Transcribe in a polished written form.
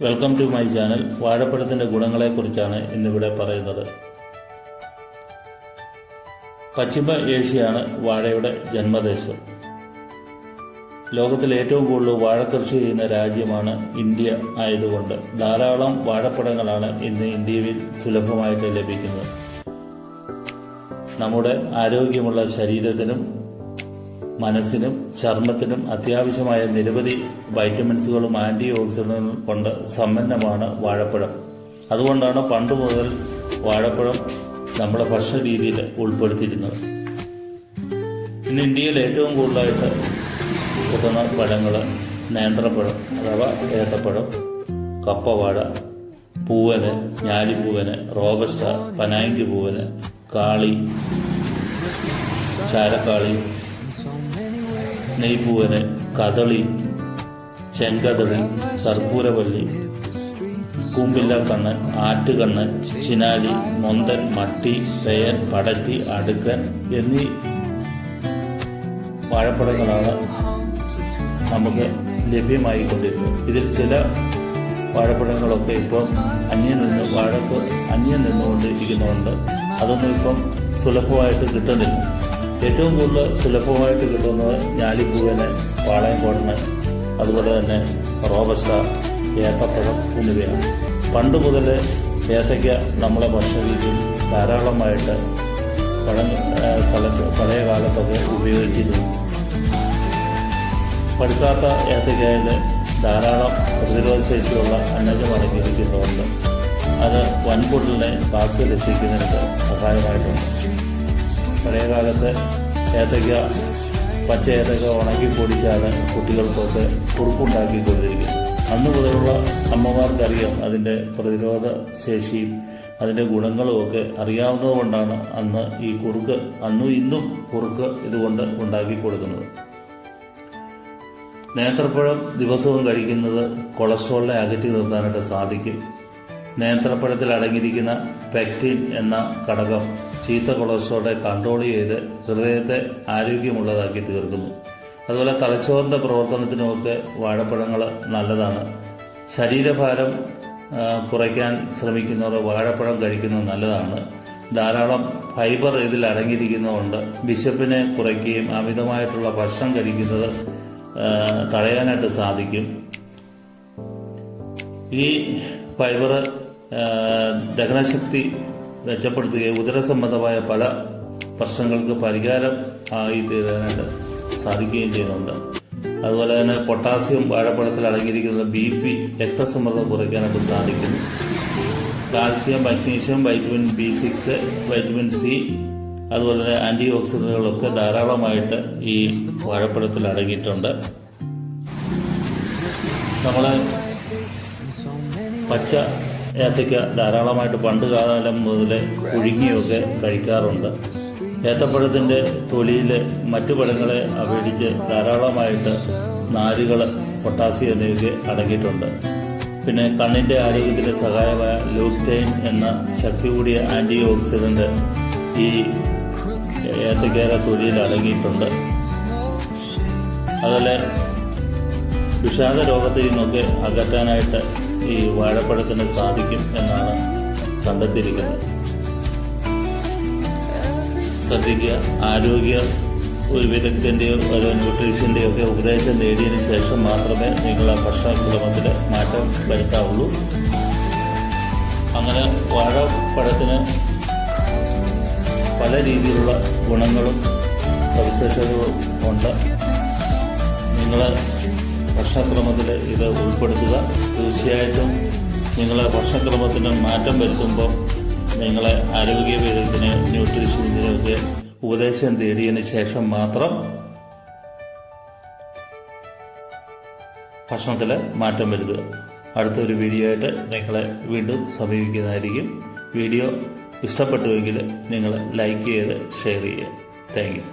Welcome to my channel. വാഴപ്പഴത്തിൻ്റെ ഗുണങ്ങളെക്കുറിച്ചാണ് ഇന്നിവിടെ പറയുന്നത്. പശ്ചിമ ഏഷ്യയാണ് വാഴയുടെ ജന്മദേശം. ലോകത്തിൽ ഏറ്റവും കൂടുതൽ വാഴക്കൃഷി ചെയ്യുന്ന രാജ്യമാണ് ഇന്ത്യ ആയതുകൊണ്ട് ധാരാളം വാഴപ്പഴങ്ങളാണ് ഇന്ന് ഇന്ത്യയിൽ സുലഭമായിട്ട് ലഭിക്കുന്നത്. നമ്മുടെ ആരോഗ്യമുള്ള ശരീരത്തിനും മനസ്സിനും ചർമ്മത്തിനും അത്യാവശ്യമായ നിരവധി വൈറ്റമിൻസുകളും ആൻറ്റി ഓക്സിഡന്റുകളും കൊണ്ട് സമ്പന്നമാണ് വാഴപ്പഴം. അതുകൊണ്ടാണ് പണ്ട് മുതൽ വാഴപ്പഴം നമ്മുടെ ഭക്ഷണ രീതിയിൽ ഉൾപ്പെടുത്തിയിരുന്നത്. ഇന്ന് ഇന്ത്യയിൽ ഏറ്റവും കൂടുതലായിട്ട് കിട്ടുന്ന പഴങ്ങൾ നേന്ത്രപ്പഴം അഥവാ ഏത്തപ്പഴം, കപ്പവാഴ, പൂവന്, ഞാലിപ്പൂവന്, റോബസ്റ്റ, പനായിക്ക് പൂവന്, കാളി, ചാരക്കാളി, നെയ്പൂവന്, കദളി, ചെങ്കദളി, കർപ്പൂരവള്ളി, കൂമ്പില്ലക്കണ്ണ്, ആറ്റുകണ്ണ്, ചിനാലി, മൊന്തൻ, മട്ടി, പേയൻ, പടത്തി, അടുക്കൻ എന്നീ വാഴപ്പഴങ്ങളാണ് നമുക്ക് ലഭ്യമായിക്കൊണ്ടിരുന്നത്. ഇതിൽ ചില വാഴപ്പഴങ്ങളൊക്കെ ഇപ്പം അന്യം നിന്നുകൊണ്ടിരിക്കുന്നുണ്ട്. അതൊന്നും ഇപ്പം സുലഭമായിട്ട് കിട്ടുന്നില്ല. ഏറ്റവും കൂടുതൽ സുലഭമായിട്ട് കിട്ടുന്നത് ഞാലിപ്പൂവന്, പാളയംകോടന്, അതുപോലെ തന്നെ റോബസ്റ്റ, ഏത്തപ്പഴം എന്നിവയാണ്. പണ്ട് മുതൽ ഏത്തയ്ക്ക നമ്മളെ ഭക്ഷണ രീതിയിൽ ധാരാളമായിട്ട് പഴയ കാലത്തൊക്കെ ഉപയോഗിച്ചിരുന്നു. പഴുക്കാത്ത ഏത്തയ്ക്കയിൽ ധാരാളം പ്രതിരോധശേഷിയുള്ള അന്നജം അടങ്ങിയിരിക്കുന്നതുകൊണ്ട് അത് വൻകുടലിനെ കാത്തു രക്ഷിക്കുന്നതിന് സഹായമായിട്ടുണ്ട്. പഴയകാലത്ത് പച്ച ഏത്തയ്ക്ക ഉണക്കി പൊടിച്ചാണ് കുട്ടികൾക്കൊക്കെ കുറുക്കുണ്ടാക്കിക്കൊണ്ടിരിക്കുന്നത്. അന്ന് മുതലുള്ള അമ്മമാർക്കറിയാം അതിൻ്റെ പ്രതിരോധ ശേഷിയും അതിൻ്റെ ഗുണങ്ങളുമൊക്കെ അറിയാവുന്നത് കൊണ്ടാണ് അന്നും ഇന്നും കുറുക്ക് ഇതുകൊണ്ട് ഉണ്ടാക്കി കൊടുക്കുന്നത്. നേന്ത്രപ്പഴം ദിവസവും കഴിക്കുന്നത് കൊളസ്ട്രോളിനെ അകറ്റി നിർത്താനായിട്ട് സാധിക്കും. നേന്ത്രപ്പഴത്തിൽ അടങ്ങിയിരിക്കുന്ന പെക്റ്റിൻ എന്ന ഘടകം ചീത്ത കൊളസ്ട്രോളെ കൺട്രോൾ ചെയ്ത് ഹൃദയത്തെ ആരോഗ്യമുള്ളതാക്കി തീർക്കുന്നു. അതുപോലെ തലച്ചോറിൻ്റെ പ്രവർത്തനത്തിനുമൊക്കെ വാഴപ്പഴങ്ങൾ നല്ലതാണ്. ശരീരഭാരം കുറയ്ക്കാൻ ശ്രമിക്കുന്നവർ വാഴപ്പഴം കഴിക്കുന്നത് നല്ലതാണ്. ധാരാളം ഫൈബർ ഇതിൽ അടങ്ങിയിരിക്കുന്നതുകൊണ്ട് വിശപ്പിനെ കുറയ്ക്കുകയും അമിതമായിട്ടുള്ള ഭക്ഷണം കഴിക്കുന്നത് തടയാനായിട്ട് സാധിക്കും. ഈ ഫൈബർ ദഹനശക്തി മെച്ചപ്പെടുത്തുകയും ഉദരസംബന്ധമായ പല പ്രശ്നങ്ങൾക്ക് പരിഹാരം ആയി തീരാനായിട്ട് സാധിക്കുകയും ചെയ്യുന്നുണ്ട്. അതുപോലെ തന്നെ പൊട്ടാസ്യം വാഴപ്പഴത്തിൽ അടങ്ങിയിരിക്കുന്ന BP രക്തസമ്മർദ്ദം കുറയ്ക്കാനായിട്ട് സാധിക്കുന്നു. Calcium, magnesium, vitamin B6, vitamin C, അതുപോലെ തന്നെ ആൻറ്റി ഓക്സിഡന്റുകളൊക്കെ ധാരാളമായിട്ട് ഈ വാഴപ്പഴത്തിൽ അടങ്ങിയിട്ടുണ്ട്. നമ്മൾ പച്ച ഏത്തയ്ക്ക ധാരാളമായിട്ട് പണ്ട് കാലം മുതൽ പുഴുങ്ങിയൊക്കെ കഴിക്കാറുണ്ട്. ഏത്തപ്പഴത്തിൻ്റെ തൊലിയിൽ മറ്റു പഴങ്ങളെ അപേക്ഷിച്ച് ധാരാളമായിട്ട് നാരുകൾ, പൊട്ടാസ്യം എന്നിവയൊക്കെ അടങ്ങിയിട്ടുണ്ട്. പിന്നെ കണ്ണിൻ്റെ ആരോഗ്യത്തിന് സഹായമായ ലൂക്റ്റൈൻ എന്ന ശക്തി കൂടിയ ആൻറ്റി ഓക്സിഡന്റ് ഈ ഏത്തയ്ക്കയുടെ തൊലിയിൽ അടങ്ങിയിട്ടുണ്ട്. അതുപോലെ വിഷാദ രോഗത്തിൽ നിന്നൊക്കെ അകറ്റാനായിട്ട് ഈ വാഴപ്പഴത്തിന് സാധിക്കും എന്നാണ് കണ്ടെത്തിയിരിക്കുന്നത്. ശ്രദ്ധിക്കുക, ആരോഗ്യ ഒരു വിദഗ്ധൻ്റെയോ ഒരു ന്യൂട്രീഷ്യൻ്റെയോ ഒക്കെ ഉപദേശം നേടിയതിന് ശേഷം മാത്രമേ നിങ്ങളുടെ ഭക്ഷണക്രമത്തിൽ മാറ്റം വരുത്താവുള്ളൂ. അങ്ങനെ വാഴപ്പഴത്തിന് പല രീതിയിലുള്ള ഗുണങ്ങളും സവിശേഷതകളും ഉണ്ട്. നിങ്ങൾ ഭക്ഷണക്രമത്തിൽ ഇത് ഉൾപ്പെടുത്തുക. തീർച്ചയായിട്ടും നിങ്ങളെ ഭക്ഷണക്രമത്തിന് മാറ്റം വരുത്തുമ്പോൾ നിങ്ങളെ ആരോഗ്യ വിദഗ്ധന്, ന്യൂട്രീഷ്യനിനൊക്കെ ഉപദേശം തേടിയതിന് ശേഷം മാത്രം ഭക്ഷണത്തിൽ മാറ്റം വരുത്തുക. അടുത്തൊരു വീഡിയോ ആയിട്ട് നിങ്ങളെ വീണ്ടും സമീപിക്കുന്നതായിരിക്കും. വീഡിയോ ഇഷ്ടപ്പെട്ടുവെങ്കിൽ നിങ്ങൾ ലൈക്ക് ചെയ്ത് ഷെയർ ചെയ്യുക. Thank you.